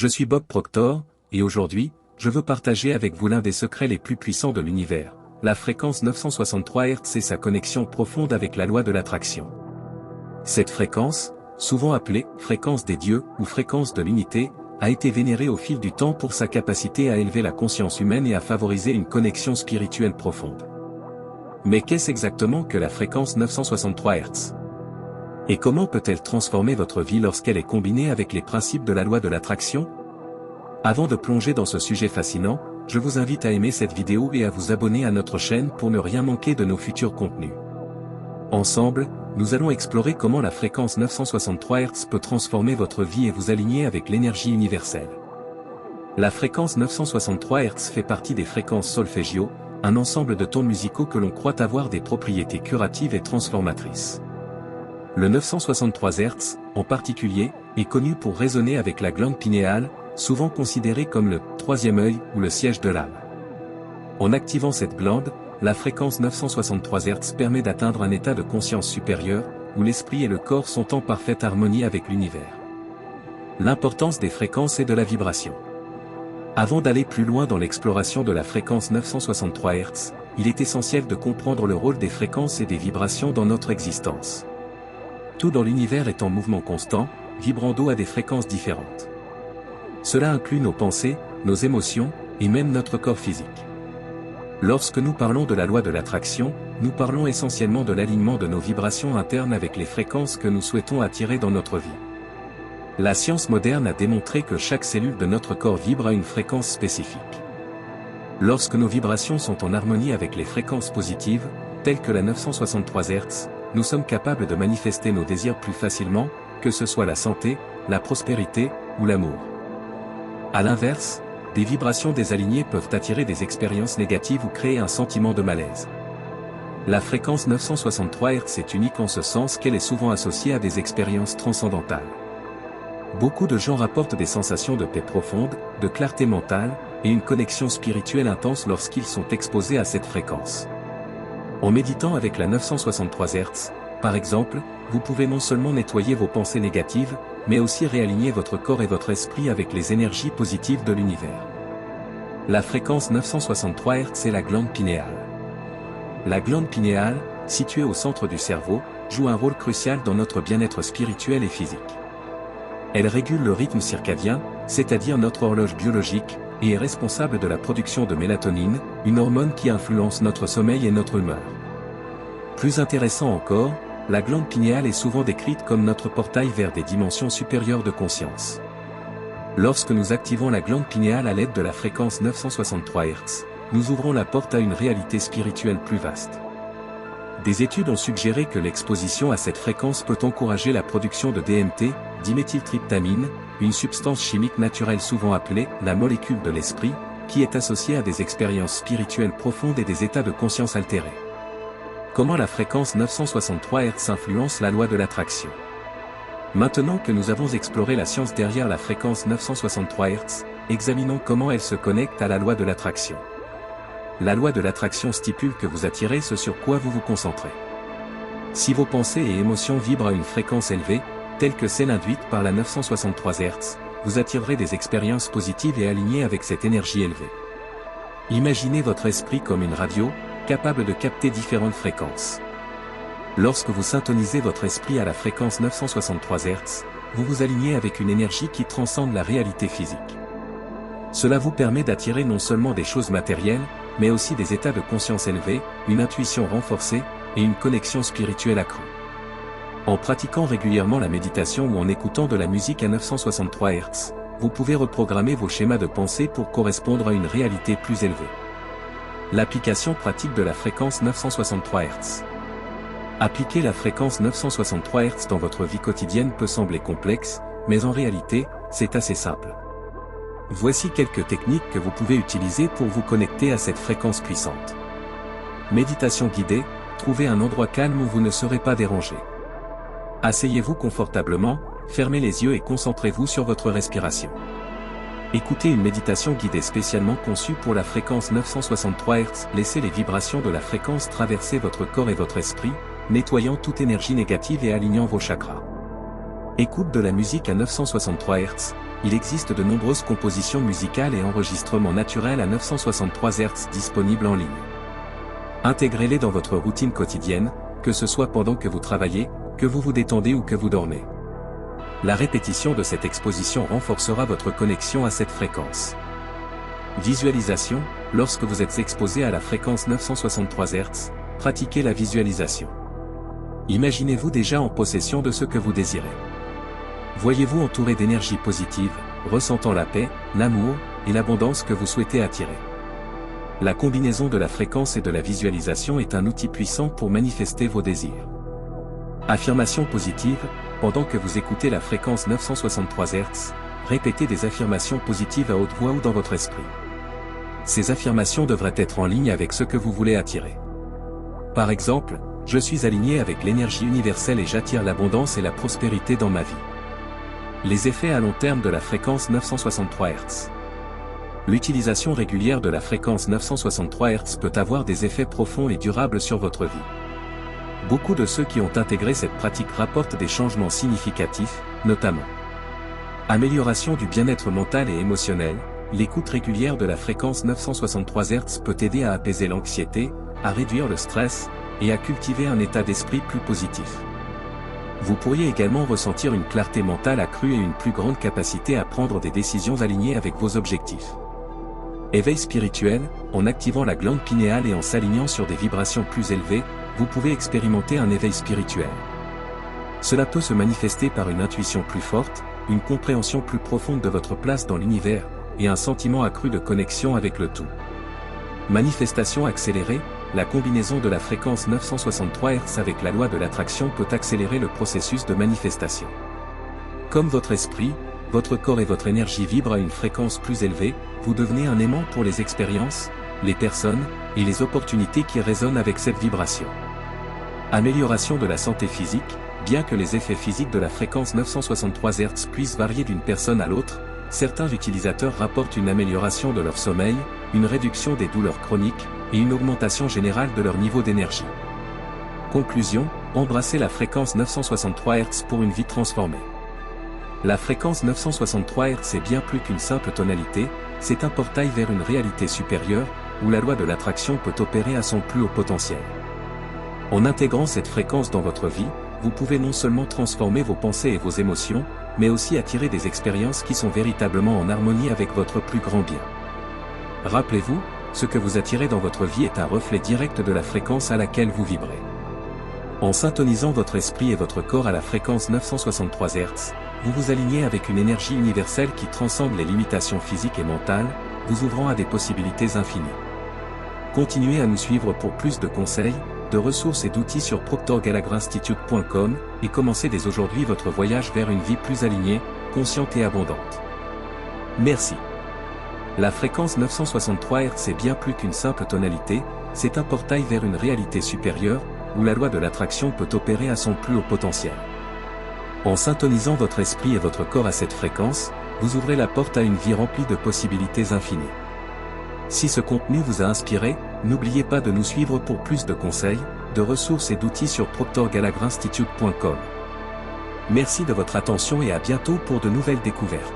Je suis Bob Proctor, et aujourd'hui, je veux partager avec vous l'un des secrets les plus puissants de l'univers, la fréquence 963 Hz et sa connexion profonde avec la loi de l'attraction. Cette fréquence, souvent appelée « fréquence des dieux » ou « fréquence de l'unité », a été vénérée au fil du temps pour sa capacité à élever la conscience humaine et à favoriser une connexion spirituelle profonde. Mais qu'est-ce exactement que la fréquence 963 Hz? Et comment peut-elle transformer votre vie lorsqu'elle est combinée avec les principes de la loi de l'attraction? Avant de plonger dans ce sujet fascinant, je vous invite à aimer cette vidéo et à vous abonner à notre chaîne pour ne rien manquer de nos futurs contenus. Ensemble, nous allons explorer comment la fréquence 963 Hz peut transformer votre vie et vous aligner avec l'énergie universelle. La fréquence 963 Hz fait partie des fréquences solfégio, un ensemble de tons musicaux que l'on croit avoir des propriétés curatives et transformatrices. Le 963 Hz, en particulier, est connu pour résonner avec la glande pinéale, souvent considérée comme le « troisième œil » ou le siège de l'âme. En activant cette glande, la fréquence 963 Hz permet d'atteindre un état de conscience supérieur, où l'esprit et le corps sont en parfaite harmonie avec l'univers. L'importance des fréquences et de la vibration. Avant d'aller plus loin dans l'exploration de la fréquence 963 Hz, il est essentiel de comprendre le rôle des fréquences et des vibrations dans notre existence. Tout dans l'univers est en mouvement constant, vibrando à des fréquences différentes. Cela inclut nos pensées, nos émotions, et même notre corps physique. Lorsque nous parlons de la loi de l'attraction, nous parlons essentiellement de l'alignement de nos vibrations internes avec les fréquences que nous souhaitons attirer dans notre vie. La science moderne a démontré que chaque cellule de notre corps vibre à une fréquence spécifique. Lorsque nos vibrations sont en harmonie avec les fréquences positives, telles que la 963 Hz, nous sommes capables de manifester nos désirs plus facilement, que ce soit la santé, la prospérité, ou l'amour. À l'inverse, des vibrations désalignées peuvent attirer des expériences négatives ou créer un sentiment de malaise. La fréquence 963 Hz est unique en ce sens qu'elle est souvent associée à des expériences transcendantales. Beaucoup de gens rapportent des sensations de paix profonde, de clarté mentale, et une connexion spirituelle intense lorsqu'ils sont exposés à cette fréquence. En méditant avec la 963 Hz, par exemple, vous pouvez non seulement nettoyer vos pensées négatives, mais aussi réaligner votre corps et votre esprit avec les énergies positives de l'univers. La fréquence 963 Hz est la glande pinéale. La glande pinéale, située au centre du cerveau, joue un rôle crucial dans notre bien-être spirituel et physique. Elle régule le rythme circadien, c'est-à-dire notre horloge biologique, et est responsable de la production de mélatonine, une hormone qui influence notre sommeil et notre humeur. Plus intéressant encore, la glande pinéale est souvent décrite comme notre portail vers des dimensions supérieures de conscience. Lorsque nous activons la glande pinéale à l'aide de la fréquence 963 Hz, nous ouvrons la porte à une réalité spirituelle plus vaste. Des études ont suggéré que l'exposition à cette fréquence peut encourager la production de DMT, diméthyltryptamine, une substance chimique naturelle souvent appelée la molécule de l'esprit, qui est associée à des expériences spirituelles profondes et des états de conscience altérés. Comment la fréquence 963 Hz influence la loi de l'attraction? Maintenant que nous avons exploré la science derrière la fréquence 963 Hz, examinons comment elle se connecte à la loi de l'attraction. La loi de l'attraction stipule que vous attirez ce sur quoi vous vous concentrez. Si vos pensées et émotions vibrent à une fréquence élevée, telle que celle induite par la 963 Hz, vous attirerez des expériences positives et alignées avec cette énergie élevée. Imaginez votre esprit comme une radio, capable de capter différentes fréquences. Lorsque vous syntonisez votre esprit à la fréquence 963 Hz, vous vous alignez avec une énergie qui transcende la réalité physique. Cela vous permet d'attirer non seulement des choses matérielles, mais aussi des états de conscience élevés, une intuition renforcée, et une connexion spirituelle accrue. En pratiquant régulièrement la méditation ou en écoutant de la musique à 963 Hz, vous pouvez reprogrammer vos schémas de pensée pour correspondre à une réalité plus élevée. L'application pratique de la fréquence 963 Hz. Appliquer la fréquence 963 Hz dans votre vie quotidienne peut sembler complexe, mais en réalité, c'est assez simple. Voici quelques techniques que vous pouvez utiliser pour vous connecter à cette fréquence puissante. Méditation guidée, trouvez un endroit calme où vous ne serez pas dérangé. Asseyez-vous confortablement, fermez les yeux et concentrez-vous sur votre respiration. Écoutez une méditation guidée spécialement conçue pour la fréquence 963 Hz. Laissez les vibrations de la fréquence traverser votre corps et votre esprit, nettoyant toute énergie négative et alignant vos chakras. Écoute de la musique à 963 Hz, il existe de nombreuses compositions musicales et enregistrements naturels à 963 Hz disponibles en ligne. Intégrez-les dans votre routine quotidienne, que ce soit pendant que vous travaillez, que vous vous détendez ou que vous dormez. La répétition de cette exposition renforcera votre connexion à cette fréquence. Visualisation, lorsque vous êtes exposé à la fréquence 963 Hz, pratiquez la visualisation. Imaginez-vous déjà en possession de ce que vous désirez. Voyez-vous entouré d'énergie positive, ressentant la paix, l'amour, et l'abondance que vous souhaitez attirer. La combinaison de la fréquence et de la visualisation est un outil puissant pour manifester vos désirs. Affirmation positive, pendant que vous écoutez la fréquence 963 Hz, répétez des affirmations positives à haute voix ou dans votre esprit. Ces affirmations devraient être en ligne avec ce que vous voulez attirer. Par exemple, je suis aligné avec l'énergie universelle et j'attire l'abondance et la prospérité dans ma vie. Les effets à long terme de la fréquence 963 Hz. L'utilisation régulière de la fréquence 963 Hz peut avoir des effets profonds et durables sur votre vie. Beaucoup de ceux qui ont intégré cette pratique rapportent des changements significatifs, notamment amélioration du bien-être mental et émotionnel. L'écoute régulière de la fréquence 963 Hz peut aider à apaiser l'anxiété, à réduire le stress, et à cultiver un état d'esprit plus positif. Vous pourriez également ressentir une clarté mentale accrue et une plus grande capacité à prendre des décisions alignées avec vos objectifs. Éveil spirituel, en activant la glande pinéale et en s'alignant sur des vibrations plus élevées, vous pouvez expérimenter un éveil spirituel. Cela peut se manifester par une intuition plus forte, une compréhension plus profonde de votre place dans l'univers, et un sentiment accru de connexion avec le tout. Manifestation accélérée, la combinaison de la fréquence 963 Hz avec la loi de l'attraction peut accélérer le processus de manifestation. Comme votre esprit, votre corps et votre énergie vibrent à une fréquence plus élevée, vous devenez un aimant pour les expériences, les personnes, et les opportunités qui résonnent avec cette vibration. Amélioration de la santé physique, bien que les effets physiques de la fréquence 963 Hz puissent varier d'une personne à l'autre, certains utilisateurs rapportent une amélioration de leur sommeil, une réduction des douleurs chroniques, et une augmentation générale de leur niveau d'énergie. Conclusion, embrassez la fréquence 963 Hz pour une vie transformée. La fréquence 963 Hz est bien plus qu'une simple tonalité, c'est un portail vers une réalité supérieure, où la loi de l'attraction peut opérer à son plus haut potentiel. En intégrant cette fréquence dans votre vie, vous pouvez non seulement transformer vos pensées et vos émotions, mais aussi attirer des expériences qui sont véritablement en harmonie avec votre plus grand bien. Rappelez-vous, ce que vous attirez dans votre vie est un reflet direct de la fréquence à laquelle vous vibrez. En syntonisant votre esprit et votre corps à la fréquence 963 Hz, vous vous alignez avec une énergie universelle qui transcende les limitations physiques et mentales, vous ouvrant à des possibilités infinies. Continuez à nous suivre pour plus de conseils, de ressources et d'outils sur proctorgallagher-institute.com, et commencez dès aujourd'hui votre voyage vers une vie plus alignée, consciente et abondante. Merci. La fréquence 963 Hz est bien plus qu'une simple tonalité, c'est un portail vers une réalité supérieure, où la loi de l'attraction peut opérer à son plus haut potentiel. En syntonisant votre esprit et votre corps à cette fréquence, vous ouvrez la porte à une vie remplie de possibilités infinies. Si ce contenu vous a inspiré, n'oubliez pas de nous suivre pour plus de conseils, de ressources et d'outils sur proctorgallagher-institute.com. Merci de votre attention et à bientôt pour de nouvelles découvertes.